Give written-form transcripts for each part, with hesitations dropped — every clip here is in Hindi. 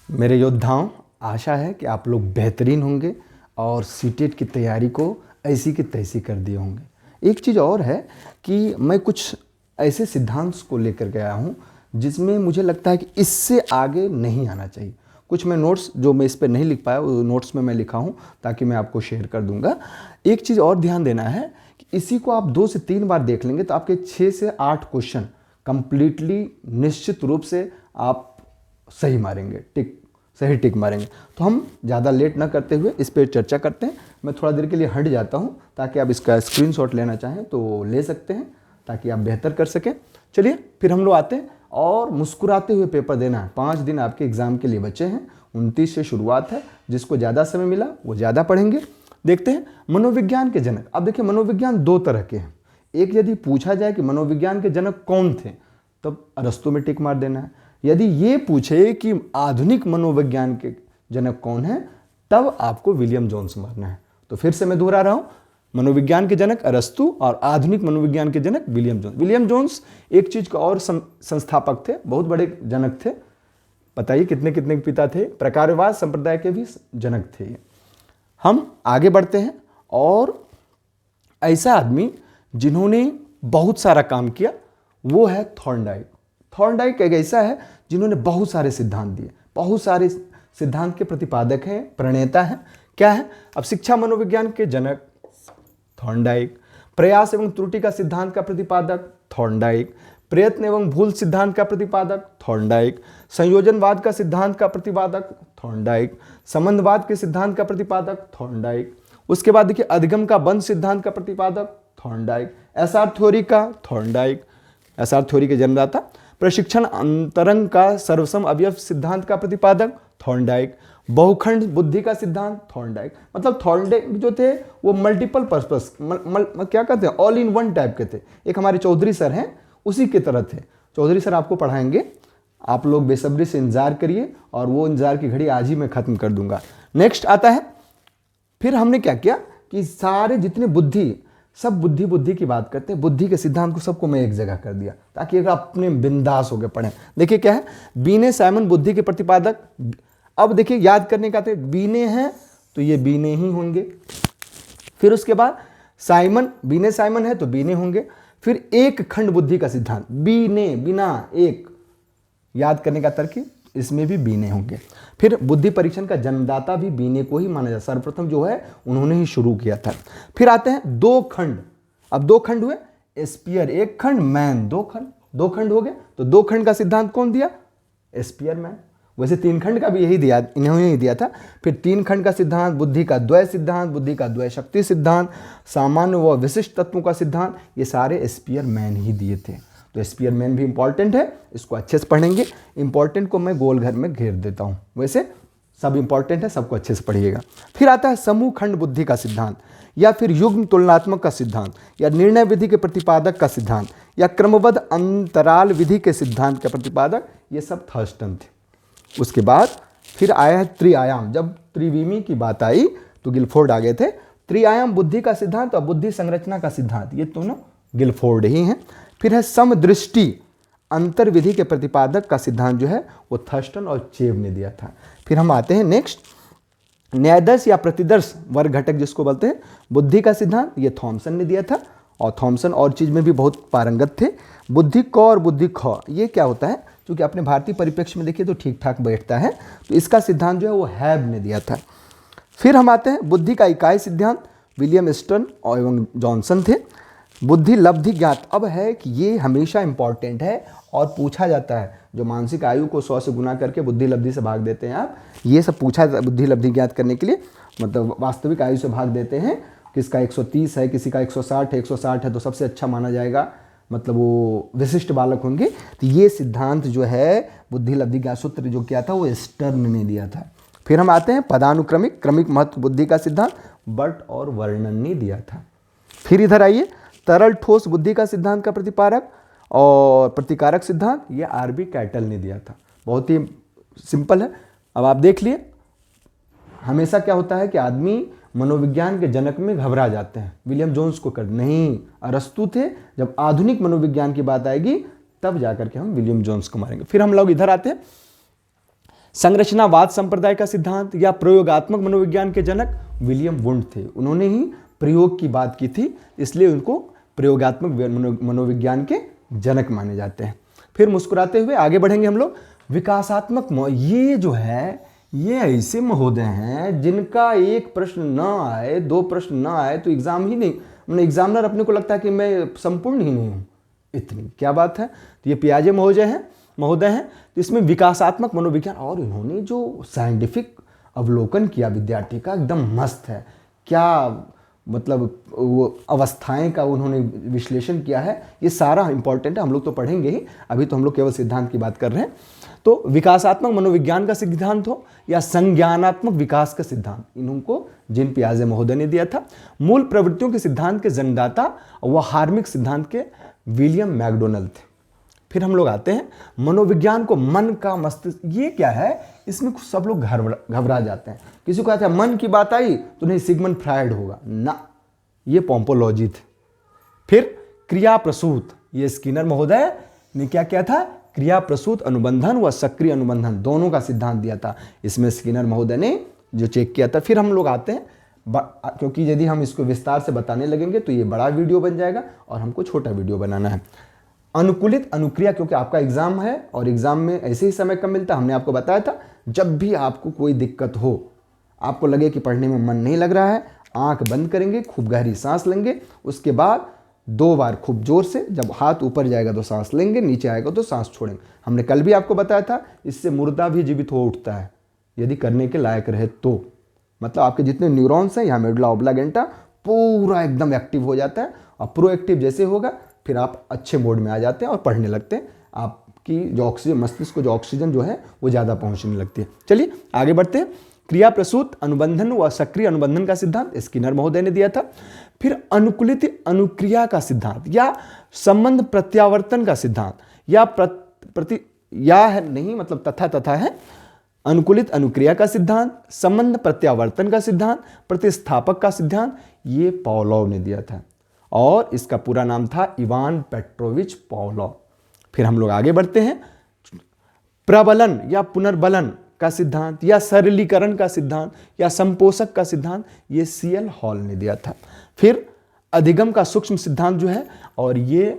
मेरे योद्धाओं, आशा है कि आप लोग बेहतरीन होंगे और सीटेट की तैयारी को ऐसी की तैसी कर दिए होंगे। एक चीज़ और है कि मैं कुछ ऐसे सिद्धांत को लेकर गया हूँ जिसमें मुझे लगता है कि इससे आगे नहीं आना चाहिए। कुछ मैं नोट्स जो मैं इस पर नहीं लिख पाया वो नोट्स में मैं लिखा हूँ ताकि मैं आपको शेयर कर दूंगा। एक चीज़ और ध्यान देना है कि इसी को आप 2 से 3 बार देख लेंगे तो आपके 6 से 8 क्वेश्चन कंप्लीटली निश्चित रूप से आप सही मारेंगे, सही टिक मारेंगे। तो हम ज़्यादा लेट ना करते हुए इस पर चर्चा करते हैं। मैं थोड़ा देर के लिए हट जाता हूँ ताकि आप इसका स्क्रीनशॉट लेना चाहें तो ले सकते हैं ताकि आप बेहतर कर सकें। चलिए फिर हम लोग आते हैं और मुस्कुराते हुए पेपर देना है। 5 दिन आपके एग्ज़ाम के लिए बचे हैं, 29 से शुरुआत है। जिसको ज़्यादा समय मिला वो ज़्यादा पढ़ेंगे। देखते हैं मनोविज्ञान के जनक। अब देखिए मनोविज्ञान 2 तरह के हैं। एक यदि पूछा जाए कि मनोविज्ञान के जनक कौन थे तब अरस्तु में टिक मार देना है। यदि ये पूछे कि आधुनिक मनोविज्ञान के जनक कौन है तब आपको विलियम जोन्स मारना है। तो फिर से मैं दोहरा रहा हूं, मनोविज्ञान के जनक अरस्तु और आधुनिक मनोविज्ञान के जनक विलियम जोन्स। विलियम जोन्स एक चीज का और संस्थापक थे, बहुत बड़े जनक थे। बताइए कितने कितने पिता थे। प्रकारवाद संप्रदाय के भी जनक थे। हम आगे बढ़ते हैं और ऐसा आदमी जिन्होंने बहुत सारा काम किया वो है थॉर्नडाइक। थॉर्नडाइक एक ऐसा है जिन्होंने बहुत सारे सिद्धांत दिए, बहुत सारे सिद्धांत के प्रतिपादक हैं, प्रणेता हैं। क्या है? अब शिक्षा मनोविज्ञान के जनक थॉर्नडाइक, प्रयास एवं त्रुटि का सिद्धांत का प्रतिपादक थॉर्नडाइक, प्रयत्न एवं भूल सिद्धांत का प्रतिपादक थॉर्नडाइक, संयोजनवाद का सिद्धांत का प्रतिपादक थॉर्नडाइक, संबंधवाद के सिद्धांत का प्रतिपादक थॉर्नडाइक। उसके बाद देखिए अधिगम का बंध सिद्धांत का प्रतिपादक थॉर्नडाइक, एसआर थ्योरी का थॉर्नडाइक, एसआर थ्योरी के जन्मदाता, प्रशिक्षण अंतरंग का सर्वसम अवयव सिद्धांत का प्रतिपादक थॉर्नडाइक, बहुखंड बुद्धि का सिद्धांत थॉर्नडाइक। मतलब थॉर्नडाइक जो थे वो मल्टीपल पर्पस क्या कहते हैं, ऑल इन वन टाइप के थे। एक हमारे चौधरी सर हैं उसी की तरह थे। चौधरी सर आपको पढ़ाएंगे, आप लोग बेसब्री से इंतजार करिए और वो इंतजार की घड़ी आज ही मैं खत्म कर दूंगा। नेक्स्ट आता है, फिर हमने क्या किया कि सारे जितने बुद्धि, सब बुद्धि की बात करते हैं, बुद्धि के सिद्धांत को सबको मैं एक जगह कर दिया ताकि अगर अपने बिंदास होकर पढ़ें। देखिए क्या है, बीने साइमन बुद्धि के प्रतिपादक। अब देखिए याद करने का, बीने हैं तो ये बीने ही होंगे। फिर उसके बाद साइमन, बीने साइमन है तो बीने होंगे। फिर एक खंड बुद्धि का सिद्धांत, बीने बिना एक, याद करने का तरकीब, इसमें भी बीने होंगे। फिर बुद्धि परीक्षण का जन्मदाता भी बीने को ही माना जाता, सर्वप्रथम जो है उन्होंने ही शुरू किया था। फिर आते हैं 2 खंड। अब 2 खंड हुए, स्पीयर 1 खंड, मैन 2 खंड। 2 खंड हो गए तो 2 खंड का सिद्धांत कौन दिया? Spearman. वैसे 3 खंड का भी यही दिया, इन्होंने ही दिया था। फिर 3 खंड का सिद्धांत, बुद्धि का द्वय सिद्धांत, बुद्धि का द्वय शक्ति सिद्धांत, सामान्य व विशिष्ट तत्वों का सिद्धांत, ये सारे स्पीयर मैन ही दिए थे। तो स्पीयर मैन भी इंपॉर्टेंट है, इसको अच्छे से पढ़ेंगे। इंपॉर्टेंट को मैं गोल घर में घेर देता हूं, वैसे सब इंपॉर्टेंट है, सबको अच्छे से पढ़िएगा। फिर आता है समूह खंड बुद्धि का सिद्धांत, या फिर युग्म तुलनात्मक का सिद्धांत, या निर्णय विधि के प्रतिपादक का सिद्धांत, या क्रमबद्ध अंतराल विधि के सिद्धांत का प्रतिपादक, ये सब थर्स्टन थे। उसके बाद फिर आया है त्रिआयाम। जब त्रिविमी की बात आई तो गिलफोर्ड आ गए थे। त्रिआयाम बुद्धि का सिद्धांत और बुद्धि संरचना का सिद्धांत, ये दोनों गिलफोर्ड ही हैं। फिर है समदृष्टि अंतर्विधि के प्रतिपादक का सिद्धांत जो है वो थर्स्टन और चेव ने दिया था। फिर हम आते हैं नेक्स्ट, न्यायदर्श या प्रतिदर्श वर्ग घटक जिसको बोलते हैं, बुद्धि का सिद्धांत, ये थॉमसन ने दिया था। और थॉमसन और चीज में भी बहुत पारंगत थे। बुद्धि क और बुद्धि ख, ये क्या होता है, क्योंकि अपने भारतीय परिप्रेक्ष्य में देखिए तो ठीक ठाक बैठता है, तो इसका सिद्धांत जो है वो हैब ने दिया था। फिर हम आते हैं बुद्धि का इकाई सिद्धांत, विलियम स्टर्न और एवं जॉनसन थे। बुद्धि लब्धि ज्ञात, अब है कि ये हमेशा इंपॉर्टेंट है और पूछा जाता है। जो मानसिक आयु को 100 से गुना करके बुद्धि लब्धि से भाग देते हैं आप, ये सब पूछा जाता है बुद्धि लब्धि ज्ञात करने के लिए। मतलब वास्तविक आयु से भाग देते हैं, किसका 130 है, किसी का 160 है, 160 है तो सबसे अच्छा माना जाएगा, मतलब वो विशिष्ट बालक होंगे। तो ये सिद्धांत जो है बुद्धि लब्धि ज्ञात सूत्र जो किया था वो स्टर्न ने दिया था। फिर हम आते हैं पदानुक्रमिक क्रमिक महत्व बुद्धि का सिद्धांत, बट और वर्णन ने दिया था। फिर इधर आइए, तरल ठोस बुद्धि का सिद्धांत का प्रतिपादक और प्रतिकारक सिद्धांत, ये आरबी कैटल ने दिया था। बहुत ही सिंपल है। अब आप देख लिए, हमेशा क्या होता है कि आदमी मनोविज्ञान के जनक में घबरा जाते हैं, विलियम जोन्स को कर, नहीं, अरस्तु थे। जब आधुनिक मनोविज्ञान की बात आएगी तब जाकर के हम विलियम जोन्स को मारेंगे। फिर हम लोग इधर आते हैं, संरचनावाद संप्रदाय का सिद्धांत या प्रयोगात्मक मनोविज्ञान के जनक विलियम वुंड थे। उन्होंने ही प्रयोग की बात की थी, इसलिए उनको प्रयोगात्मक मनोविज्ञान के जनक माने जाते हैं। फिर मुस्कुराते हुए आगे बढ़ेंगे हम लोग। विकासात्मक ये जो है ये ऐसे महोदय हैं जिनका एक प्रश्न न आए, दो प्रश्न न आए तो एग्जाम ही नहीं, मतलब एग्जामिनर अपने को लगता है कि मैं संपूर्ण ही नहीं हूँ। इतनी क्या बात है। तो ये पियाजे महोदय हैं। तो इसमें विकासात्मक मनोविज्ञान, और इन्होंने जो साइंटिफिक अवलोकन किया विद्यार्थी का एकदम मस्त है। क्या मतलब वो अवस्थाएं का उन्होंने विश्लेषण किया है, ये सारा इंपॉर्टेंट है। हम लोग तो पढ़ेंगे ही, अभी तो हम लोग केवल सिद्धांत की बात कर रहे हैं। तो विकासात्मक मनोविज्ञान का सिद्धांत हो या संज्ञानात्मक विकास का सिद्धांत, इनको जीन पियाजे महोदय ने दिया था। मूल प्रवृत्तियों के सिद्धांत के जन्मदाता व हार्मिक सिद्धांत के विलियम मैकडोनल्ड थे। फिर हम लोग आते हैं मनोविज्ञान को मन का मस्तिष्क, ये क्या है, इसमें सब लोग घबरा जाते हैं। किसी को कहते हैं मन की बात आई तो नहीं सिगमंड फ्रायड होगा ना, ये पोम्पोलॉजी थे। फिर क्रिया प्रसूत, ये स्किनर महोदय ने क्या किया था, क्रिया प्रसूत अनुबंधन व सक्रिय अनुबंधन दोनों का सिद्धांत दिया था। इसमें स्किनर महोदय ने जो चेक किया था। फिर हम लोग आते हैं, क्योंकि यदि हम इसको विस्तार से बताने लगेंगे तो ये बड़ा वीडियो बन जाएगा और हमको छोटा वीडियो बनाना है। अनुकूलित अनुक्रिया, क्योंकि आपका एग्जाम है और एग्जाम में ऐसे ही समय कम मिलता है। हमने आपको बताया था जब भी आपको कोई दिक्कत हो, आपको लगे कि पढ़ने में मन नहीं लग रहा है, आंख बंद करेंगे, खूब गहरी सांस लेंगे, उसके बाद 2 बार खूब जोर से, जब हाथ ऊपर जाएगा तो सांस लेंगे, नीचे आएगा तो सांस छोड़ेंगे। हमने कल भी आपको बताया था इससे मुर्दा भी जीवित हो उठता है यदि करने के लायक रहे तो। मतलब आपके जितने न्यूरॉन्स हैं यहाँ मेडुला ऑब्लांगेटा पूरा एकदम एक्टिव हो जाता है, और प्रोएक्टिव जैसे होगा फिर आप अच्छे मोड में आ जाते हैं और पढ़ने लगते हैं। आपकी जो ऑक्सीजन, मस्तिष्क को जो ऑक्सीजन जो है वो ज़्यादा पहुँचने लगती है। चलिए आगे बढ़ते हैं। क्रिया प्रसूत अनुबंधन व सक्रिय अनुबंधन का सिद्धांत स्किनर महोदय ने दिया था। फिर अनुकूलित अनुक्रिया का सिद्धांत या संबंध प्रत्यावर्तन का सिद्धांत या तथा है। अनुकूलित अनुक्रिया का सिद्धांत, संबंध प्रत्यावर्तन का सिद्धांत, प्रतिस्थापक का सिद्धांत, ये पावलोव ने दिया था और इसका पूरा नाम था इवान पेट्रोविच पावलोव। फिर हम लोग आगे बढ़ते हैं। प्रबलन या पुनर्बलन का सिद्धांत या सरलीकरण का सिद्धांत या संपोषक का सिद्धांत, ये सीएल हॉल ने दिया था। फिर अधिगम का सूक्ष्म सिद्धांत जो है, और ये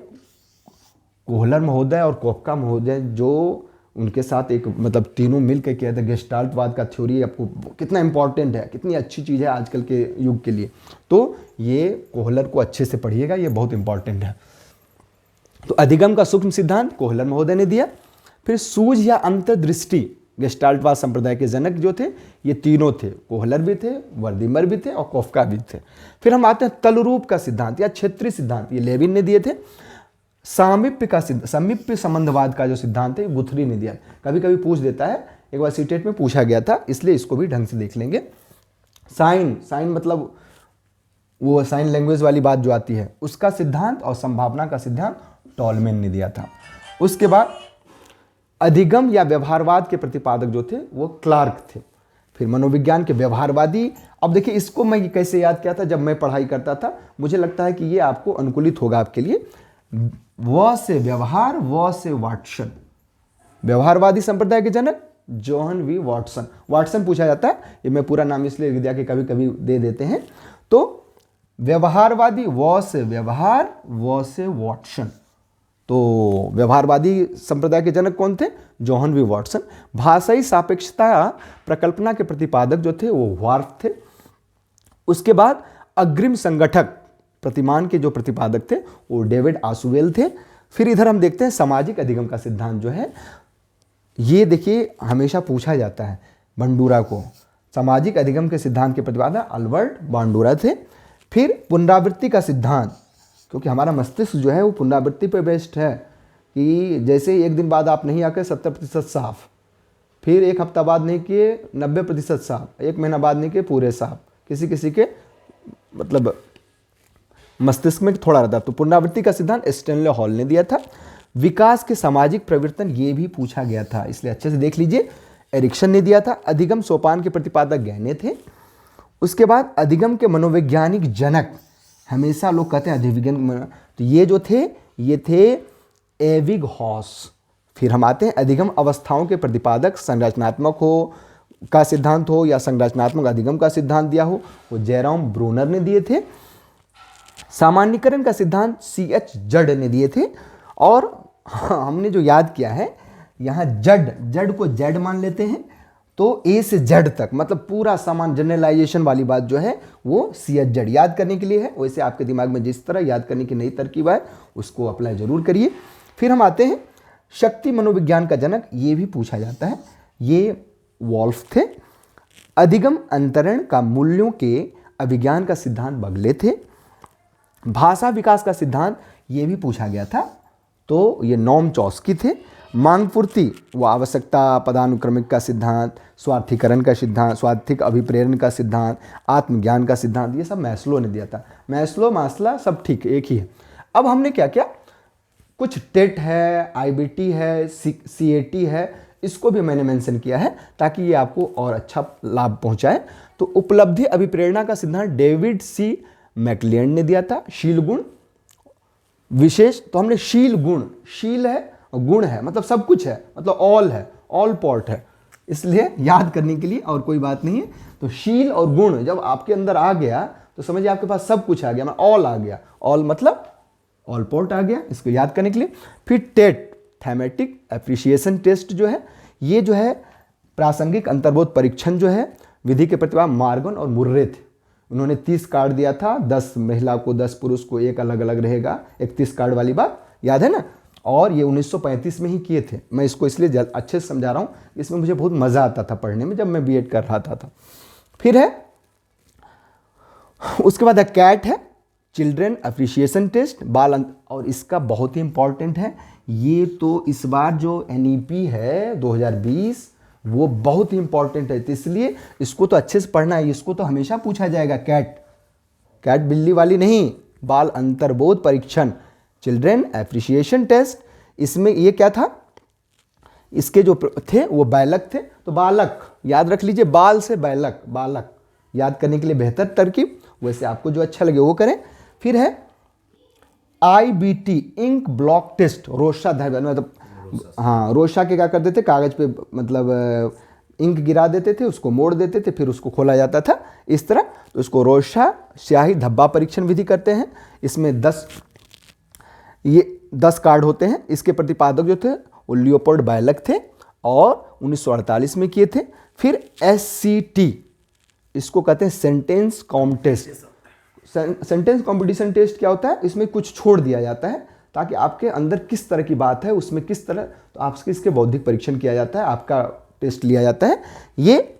कोहलर महोदय और कोपका महोदय जो उनके साथ एक मतलब तीनों मिल के किया था। गेस्टाल्टवाद का थ्योरी आपको कितना इंपॉर्टेंट है, कितनी अच्छी चीज़ है आजकल के युग के लिए, तो ये कोहलर को अच्छे से पढ़िएगा, ये बहुत इंपॉर्टेंट है। तो अधिगम का सूक्ष्म सिद्धांत कोहलर महोदय ने दिया। फिर सूझ या अंतर्दृष्टि, गेस्टाल्टवाद संप्रदाय के जनक जो थे ये तीनों थे, कोहलर भी थे, वर्दीमर भी थे और कोफका भी थे। फिर हम आते हैं तलरूप का सिद्धांत या क्षेत्रीय सिद्धांत, ये लेविन ने दिए थे। सामीप्य संबंधवाद का जो सिद्धांत है गुथरी ने दिया। कभी कभी पूछ देता है, एक बार सीटेट में पूछा गया था, इसलिए इसको भी ढंग से देख लेंगे। साइन मतलब वो साइन लैंग्वेज वाली बात जो आती है उसका सिद्धांत, और संभावना का सिद्धांत टॉलमेन ने दिया था। उसके बाद अधिगम या व्यवहारवाद के प्रतिपादक जो थे वो क्लार्क थे। फिर मनोविज्ञान के व्यवहारवादी, अब देखिए इसको मैं कैसे याद किया था जब मैं पढ़ाई करता था, मुझे लगता है कि ये आपको अनुकूलित होगा आपके लिए। व से व्यवहार, व से वाटसन, व्यवहारवादी संप्रदाय के जनक जॉन वी वाटसन। वाटसन पूछा जाता है, ये मैं पूरा नाम इसलिए विद्या के कभी कभी दे देते हैं। तो व्यवहारवादी व से व्यवहार, व से वाटसन, तो व्यवहारवादी संप्रदाय के जनक कौन थे, जॉन वी वाटसन। भाषाई सापेक्षता प्रकल्पना के प्रतिपादक जो थे वो वार्फ थे। उसके बाद अग्रिम संगठक प्रतिमान के जो प्रतिपादक थे वो डेविड आसुवेल थे। फिर इधर हम देखते हैं सामाजिक अधिगम का सिद्धांत जो है, ये देखिए हमेशा पूछा जाता है बंडूरा को। सामाजिक अधिगम के सिद्धांत के प्रतिपादक अल्बर्ट बांडूरा थे। फिर पुनरावृत्ति का सिद्धांत, क्योंकि हमारा मस्तिष्क जो है वो पुनरावृत्ति पर बेस्ड है कि जैसे एक दिन बाद आप नहीं आकर 70% साफ, फिर एक हफ्ता बाद नहीं किए 90% साफ, एक महीना बाद नहीं किए पूरे साफ, किसी किसी के मतलब मस्तिष्क में थोड़ा रहता है। तो पुनरावृत्ति का सिद्धांत स्टैनले हॉल ने दिया था। विकास के सामाजिक प्रवर्तन, ये भी पूछा गया था, इसलिए अच्छे से देख लीजिए, एरिक्सन ने दिया था। अधिगम सोपान के प्रतिपादक गैने थे। उसके बाद अधिगम के मनोवैज्ञानिक जनक, हमेशा लोग कहते हैं अधिविज्ञान, तो ये जो थे ये थे एविग हॉस। फिर हम आते हैं अधिगम अवस्थाओं के प्रतिपादक, संरचनात्मक हो का सिद्धांत हो या संरचनात्मक अधिगम का सिद्धांत दिया हो, वो जयराम ब्रोनर ने दिए थे। सामान्यीकरण का सिद्धांत CH जड ने दिए थे। और हमने जो याद किया है, यहाँ जड को जेड मान लेते हैं, तो A से Z तक मतलब पूरा सामान जनरलाइजेशन वाली बात जो है वो CH जड याद करने के लिए है। वैसे आपके दिमाग में जिस तरह याद करने की नई तरकीब है उसको अप्लाई जरूर करिए। फिर हम आते हैं शक्ति मनोविज्ञान का जनक, ये भी पूछा जाता है, ये वॉल्फ थे। अधिगम अंतरण का मूल्यों के अभिज्ञान का सिद्धांत बगले थे। भाषा विकास का सिद्धांत ये भी पूछा गया था, तो ये नॉम चॉस्की थे। मांग पूर्ति व आवश्यकता पदानुक्रमिक का सिद्धांत, स्वार्थीकरण का सिद्धांत, स्वार्थिक अभिप्रेरण का सिद्धांत, आत्मज्ञान का सिद्धांत, ये सब मैस्लो ने दिया था। मैस्लो मास्ला सब ठीक एक ही है। अब हमने क्या किया, कुछ टेट है, IBT है, CAT है, इसको भी मैंने मेंशन किया है ताकि ये आपको और अच्छा लाभ पहुंचाए। तो उपलब्धि अभिप्रेरणा का सिद्धांत डेविड C मैकलियन ने दिया था। शील गुण विशेष, तो हमने शील गुण, शील है गुण है मतलब सब कुछ है, मतलब ऑल है, ऑल पॉट है, इसलिए याद करने के लिए और कोई बात नहीं है। तो शील और गुण जब आपके अंदर आ गया तो समझिए आपके पास सब कुछ आ गया, मतलब ऑल आ गया, ऑल मतलब ऑल पॉट आ गया, इसको याद करने के लिए। फिर टेट थैमेटिक एप्रिसिएशन टेस्ट जो है, ये जो है प्रासंगिक अंतर्बोध परीक्षण जो है, विधि के प्रतिभा मार्गन और मुर्रे थे। उन्होंने 30 कार्ड दिया था, 10 महिला को 10 पुरुष को एक अलग अलग रहेगा, 31 कार्ड वाली बात याद है ना। और ये 1935 में ही किए थे। मैं इसको इसलिए अच्छे से समझा रहा हूँ, इसमें मुझे बहुत मज़ा आता था पढ़ने में जब मैं B.Ed कर रहा था। फिर है उसके बाद कैट है चिल्ड्रन अप्रिशिएशन टेस्ट, और इसका बहुत ही इंपॉर्टेंट है ये, तो इस बार जो NEP है 2020 वो बहुत ही इंपॉर्टेंट है, तो इसलिए इसको तो अच्छे से पढ़ना है, इसको तो हमेशा पूछा जाएगा। कैट बिल्ली वाली नहीं, बाल अंतर्बोध परीक्षण चिल्ड्रन एप्रिशिएशन टेस्ट। इसमें ये क्या था, इसके जो थे वो बालक थे, तो बालक याद रख लीजिए, बाल से बालक, बालक याद करने के लिए बेहतर तरकीब, वैसे आपको जो अच्छा लगे वो करें। फिर है IBT ink blot test, Rorschach मतलब हाँ, रोशा के क्या करते थे, कागज पे मतलब इंक गिरा देते थे, उसको मोड़ देते थे, फिर उसको खोला जाता था इस तरह, तो उसको रोशा स्याही धब्बा परीक्षण विधि करते हैं। इसमें 10 कार्ड होते हैं। इसके प्रतिपादक जो थे वो लियोपोल्ड बायलक थे और 1948 में किए थे। फिर SCT, इसको कहते हैं sentence com test. Sentence competition test क्या होता है, इसमें कुछ छोड़ दिया जाता है ताकि आपके अंदर किस तरह की बात है, उसमें किस तरह, तो आपके इसके बौद्धिक परीक्षण किया जाता है, आपका टेस्ट लिया जाता है। ये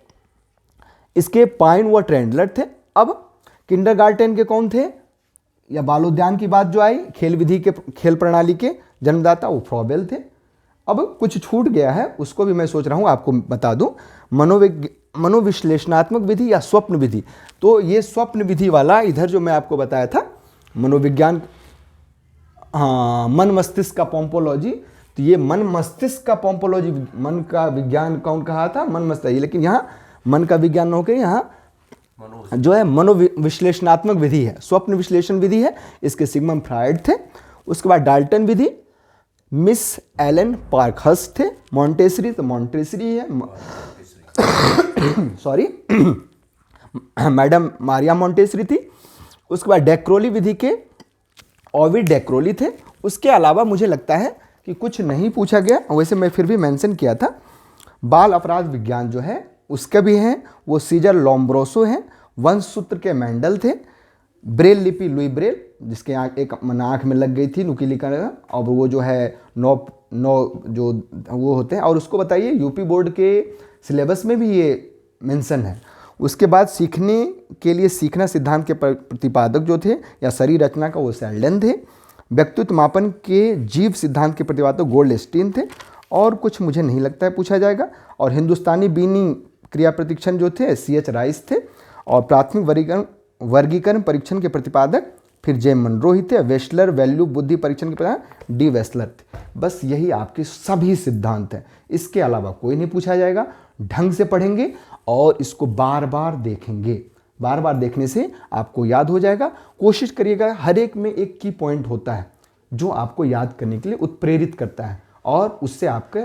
इसके पाइन व ट्रेंडलर थे। अब किंडरगार्टन के कौन थे, या बालोद्यान की बात जो आई, खेल विधि के खेल प्रणाली के जन्मदाता वो फ्रॉबेल थे। अब कुछ छूट गया है, उसको भी मैं सोच रहा हूँ आपको बता दूँ, मनोविश्लेषणात्मक विधि या स्वप्न विधि। तो ये स्वप्न विधि वाला इधर जो मैं आपको बताया था मनोविज्ञान, हाँ, मन मस्तिष्क का पोम्पोलॉजी, तो ये मन मस्तिष्क का पोम्पोलॉजी, मन का विज्ञान कौन कहा था, मन मस्तिष्क, लेकिन यहाँ मन का विज्ञान न होकर यहाँ जो है मनोविश्लेषणात्मक विधि है, स्वप्न विश्लेषण विधि है। इसके सिगमंड फ्रायड थे। उसके बाद डाल्टन विधि, मिस एलन पार्कहर्स्ट थे। मॉन्टेसरी, तो मॉन्टेसरी है सॉरी मैडम मारिया मॉन्टेसरी थी। उसके बाद डेक्रोली विधि के ओविड डेक्रोली थे। उसके अलावा मुझे लगता है कि कुछ नहीं पूछा गया, वैसे मैं फिर भी मेंशन किया था। बाल अपराध विज्ञान जो है उसके भी हैं, वो सीजर लोम्ब्रोसो हैं। वंश सूत्र के मेंडल थे। ब्रेल लिपि लुई ब्रेल, जिसके एक आँख में लग गई थी नुकीली करना, और वो जो है नौ जो वो होते हैं, और उसको बताइए यूपी बोर्ड के सिलेबस में भी ये मेंशन है। उसके बाद सीखने के लिए सीखना सिद्धांत के प्रतिपादक जो थे या शरीर रचना का, वो सेल्डन थे। व्यक्तित्व मापन के जीव सिद्धांत के प्रतिपादक गोल्डस्टीन थे। और कुछ मुझे नहीं लगता है पूछा जाएगा। और हिंदुस्तानी बीनी क्रिया प्रतिक्षण जो थे CH राइस थे। और प्राथमिक वर्गीकरण परीक्षण के प्रतिपादक फिर जे मनरो ही थे। वेस्लर वैल्यू बुद्धि परीक्षण के प्रतिपादक D वेस्लर थे। बस यही आपके सभी सिद्धांत हैं, इसके अलावा कोई नहीं पूछा जाएगा। ढंग से पढ़ेंगे और इसको बार बार देखेंगे, बार बार देखने से आपको याद हो जाएगा। कोशिश करिएगा, हर एक में एक की पॉइंट होता है जो आपको याद करने के लिए उत्प्रेरित करता है, और उससे आपके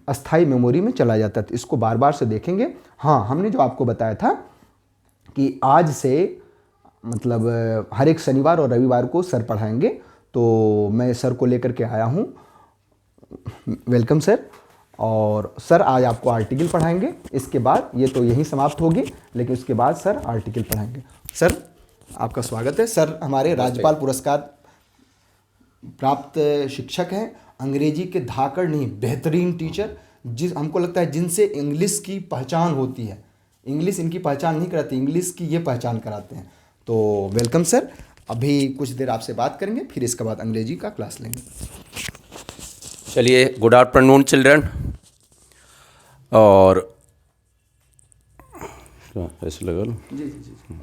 अस्थाई मेमोरी में चला जाता है। तो इसको बार बार से देखेंगे। हाँ, हमने जो आपको बताया था कि आज से मतलब हर एक शनिवार और रविवार को सर पढ़ाएंगे, तो मैं सर को लेकर के आया हूँ। Welcome sir. और सर आज आपको आर्टिकल पढ़ाएंगे। इसके बाद ये तो यहीं समाप्त होगी, लेकिन उसके बाद सर आर्टिकल पढ़ाएंगे। सर आपका स्वागत है। सर हमारे राज्यपाल पुरस्कार प्राप्त शिक्षक हैं, अंग्रेजी के धाकड़ नहीं, बेहतरीन टीचर, जिस हमको लगता है जिनसे इंग्लिश की पहचान होती है। इंग्लिश इनकी पहचान नहीं कराती, इंग्लिश की ये पहचान कराते हैं। तो वेलकम सर। अभी कुछ देर आपसे बात करेंगे, फिर इसके बाद अंग्रेजी का क्लास लेंगे। चलिए, गुड आफ्टरनून चिल्ड्रन। और ऐसे लगा लो जी जी जी।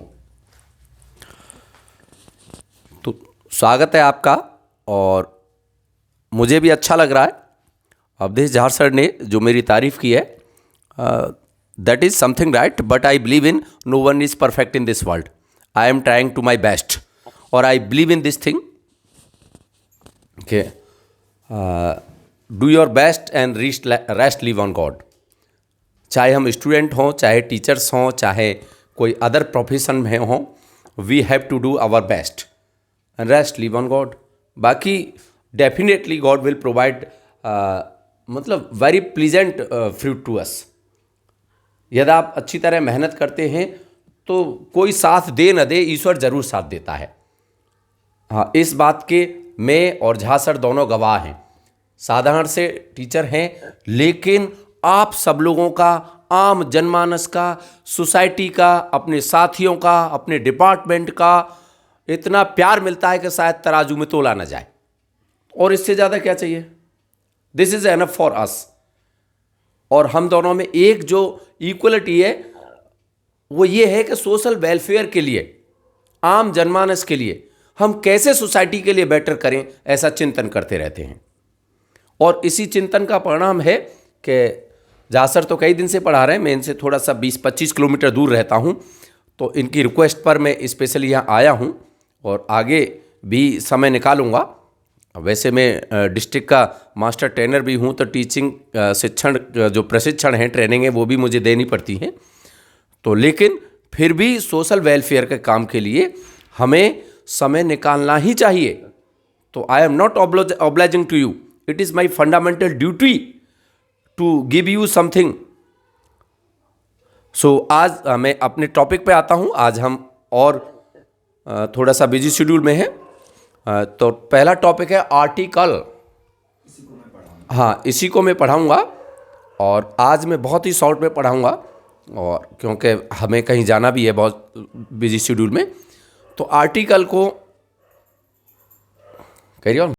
तो स्वागत है आपका, और मुझे भी अच्छा लग रहा है। अवधेश झार सर ने जो मेरी तारीफ़ की है, that is something right, but I believe in no one is perfect in this world. I am trying to my best, और I believe in this thing. Okay, do your best and rest leave on God. चाहे हम स्टूडेंट हों, चाहे टीचर्स हों, चाहे कोई अदर प्रोफेशन में हों, we have to do our best and rest leave on God. बाकी डेफिनेटली गॉड विल प्रोवाइड मतलब very pleasant fruit to us. यदि आप अच्छी तरह मेहनत करते हैं तो कोई साथ दे न दे, ईश्वर जरूर साथ देता है। हाँ, इस बात के मैं और झा सर दोनों गवाह हैं। साधारण से टीचर हैं, लेकिन आप सब लोगों का, आम जनमानस का, सोसाइटी का, अपने साथियों का, अपने डिपार्टमेंट का इतना प्यार मिलता है कि शायद तराजू में तोला न जाए। और इससे ज़्यादा क्या चाहिए? This is enough for us. और हम दोनों में एक जो इक्वलिटी है वो ये है कि सोशल वेलफेयर के लिए, आम जनमानस के लिए हम कैसे सोसाइटी के लिए बेटर करें, ऐसा चिंतन करते रहते हैं। और इसी चिंतन का परिणाम है कि झा सर तो कई दिन से पढ़ा रहे हैं, मैं इनसे थोड़ा सा 20-25 किलोमीटर दूर रहता हूं, तो इनकी रिक्वेस्ट पर मैं स्पेशली यहाँ आया हूं और आगे भी समय निकालूंगा। वैसे मैं डिस्ट्रिक्ट का मास्टर ट्रेनर भी हूं, तो टीचिंग शिक्षण जो प्रशिक्षण है, ट्रेनिंग है, वो भी मुझे देनी पड़ती है। तो लेकिन फिर भी सोशल वेलफेयर के काम के लिए हमें समय निकालना ही चाहिए। तो I am not obliging to you, it is my fundamental duty to give you something. So आज मैं अपने टॉपिक पे आता हूँ। आज हम और थोड़ा सा बिजी शेड्यूल में हैं। तो पहला टॉपिक है आर्टिकल। हाँ, इसी को मैं पढ़ाऊँगा, और आज मैं बहुत ही शॉर्ट में पढ़ाऊँगा, और क्योंकि हमें कहीं जाना भी है बहुत बिजी शेड्यूल में। तो आर्टिकल को कैरी ऑन।